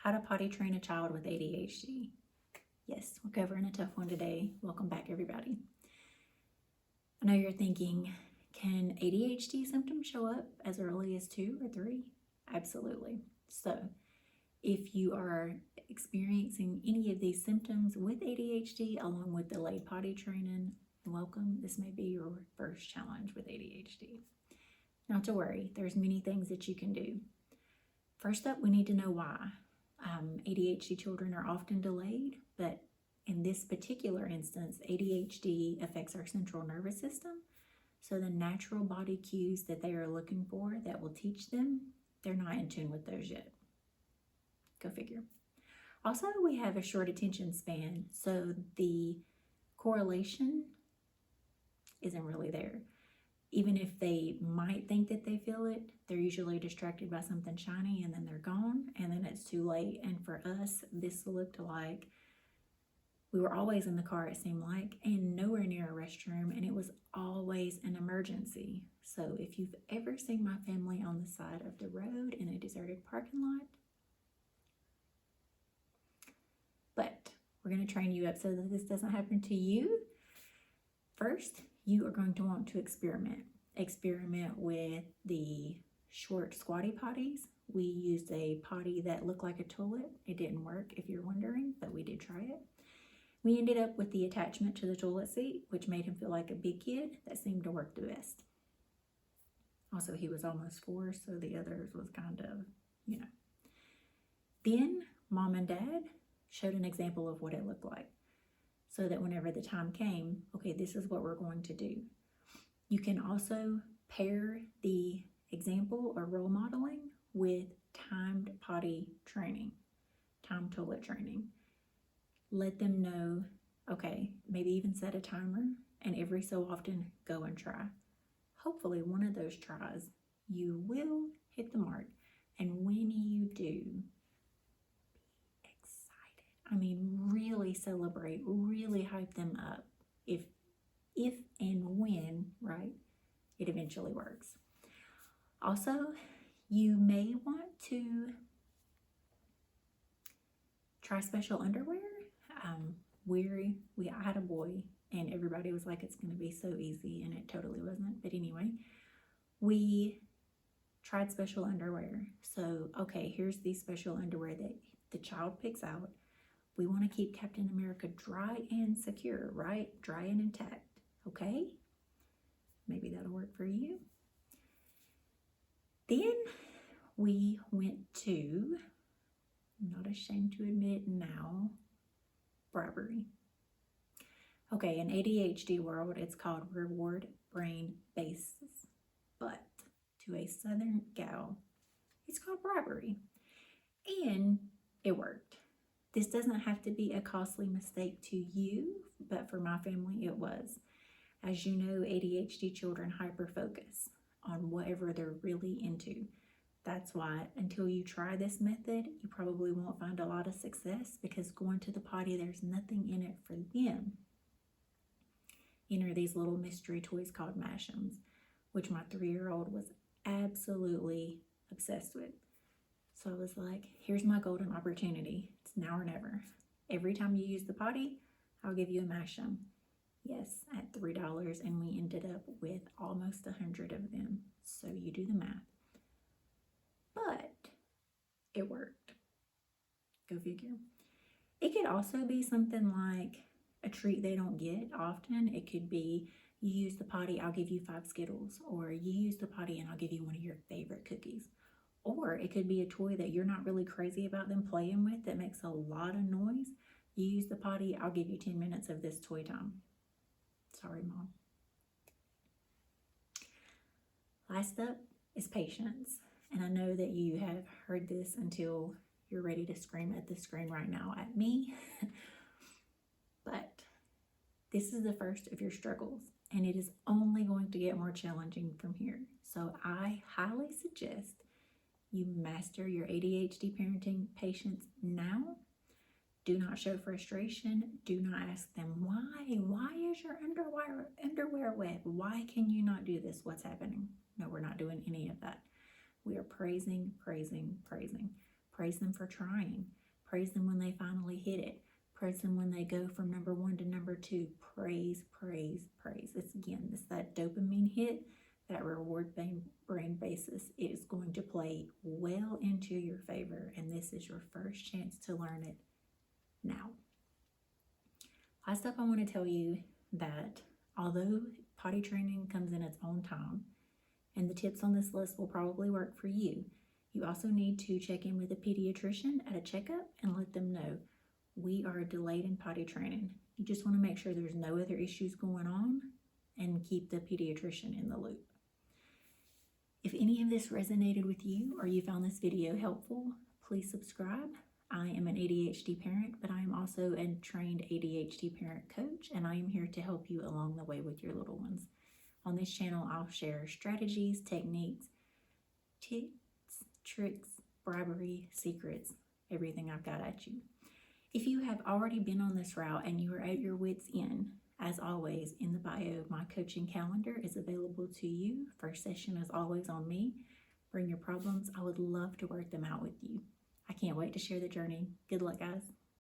How to potty train a child with ADHD. Yes, we're covering a tough one today. Welcome back, everybody. I know you're thinking, can ADHD symptoms show up as early as 2 or 3? Absolutely. So, if you are experiencing any of these symptoms with ADHD, along with delayed potty training, welcome. This may be your first challenge with ADHD. Not to worry, there's many things that you can do. First up, we need to know why. ADHD children are often delayed, but in this particular instance, ADHD affects our central nervous system. So the natural body cues that they are looking for that will teach them, they're not in tune with those yet. Go figure. Also, we have a short attention span, so the correlation isn't really there. Even if they might think that they feel it, they're usually distracted by something shiny and then they're gone, and then it's too late. And for us, this looked like we were always in the car, it seemed like, and nowhere near a restroom, and it was always an emergency. So if you've ever seen my family on the side of the road in a deserted parking lot, but we're going to train you up so that this doesn't happen to you. First, you are going to want to experiment. Experiment with the short squatty potties. We used a potty that looked like a toilet. It didn't work, if you're wondering, but we did try it. We ended up with the attachment to the toilet seat, which made him feel like a big kid. That seemed to work the best. Also, he was almost 4, so the others was kind of, Then, mom and dad showed an example of what it looked like, so that whenever the time came, okay, this is what we're going to do. You can also pair the example or role modeling with timed potty training, timed toilet training. Let them know, okay, maybe even set a timer, and every so often go and try. Hopefully one of those tries, you will hit the mark. And when you do, really celebrate, really hype them up if and when, right, it eventually works. Also, you may want to try special underwear. I had a boy and everybody was like, it's going to be so easy, and it totally wasn't. But anyway, we tried special underwear. So, okay, here's the special underwear that the child picks out. We want to keep Captain America dry and secure, right? Dry and intact, okay? Maybe that'll work for you. Then we went to, I'm not ashamed to admit it now, bribery. Okay, in ADHD world, it's called reward brain basis. But to a Southern gal, it's called bribery. And it worked. This doesn't have to be a costly mistake to you, but for my family, it was. As you know, ADHD children hyper-focus on whatever they're really into. That's why until you try this method, you probably won't find a lot of success, because going to the potty, there's nothing in it for them. Enter these little mystery toys called Mash'ems, which my 3-year-old was absolutely obsessed with. So I was like, here's my golden opportunity. It's now or never. Every time you use the potty, I'll give you a Mash'em. Yes, at $3, and we ended up with almost 100 of them. So you do the math. But it worked. Go figure. It could also be something like a treat they don't get often. It could be, you use the potty, I'll give you 5 Skittles. Or you use the potty and I'll give you one of your favorite cookies. Or it could be a toy that you're not really crazy about them playing with that makes a lot of noise. You use the potty, I'll give you 10 minutes of this toy time. Sorry, Mom. Last up is patience. And I know that you have heard this until you're ready to scream at the screen right now at me. But this is the first of your struggles, and it is only going to get more challenging from here. So I highly suggest you master your ADHD parenting patience now. Do not show frustration. Do not ask them why. Why is your underwear wet? Why can you not do this? What's happening? No, we're not doing any of that. We are praising, praising, praising. Praise them for trying. Praise them when they finally hit it. Praise them when they go from number 1 to number 2. Praise, praise, praise. It's that dopamine hit, that reward brain basis. It is going to play well into your favor, and this is your first chance to learn it now. Last up, I want to tell you that although potty training comes in its own time, and the tips on this list will probably work for you, you also need to check in with a pediatrician at a checkup and let them know we are delayed in potty training. You just want to make sure there's no other issues going on and keep the pediatrician in the loop. If any of this resonated with you or you found this video helpful, please subscribe. I am an ADHD parent, but I am also a trained ADHD parent coach, and I am here to help you along the way with your little ones. On this channel, I'll share strategies, techniques, tips, tricks, bribery, secrets, everything I've got at you. If you have already been on this route and you are at your wits' end, as always, in the bio, my coaching calendar is available to you. First session is always on me. Bring your problems. I would love to work them out with you. I can't wait to share the journey. Good luck, guys.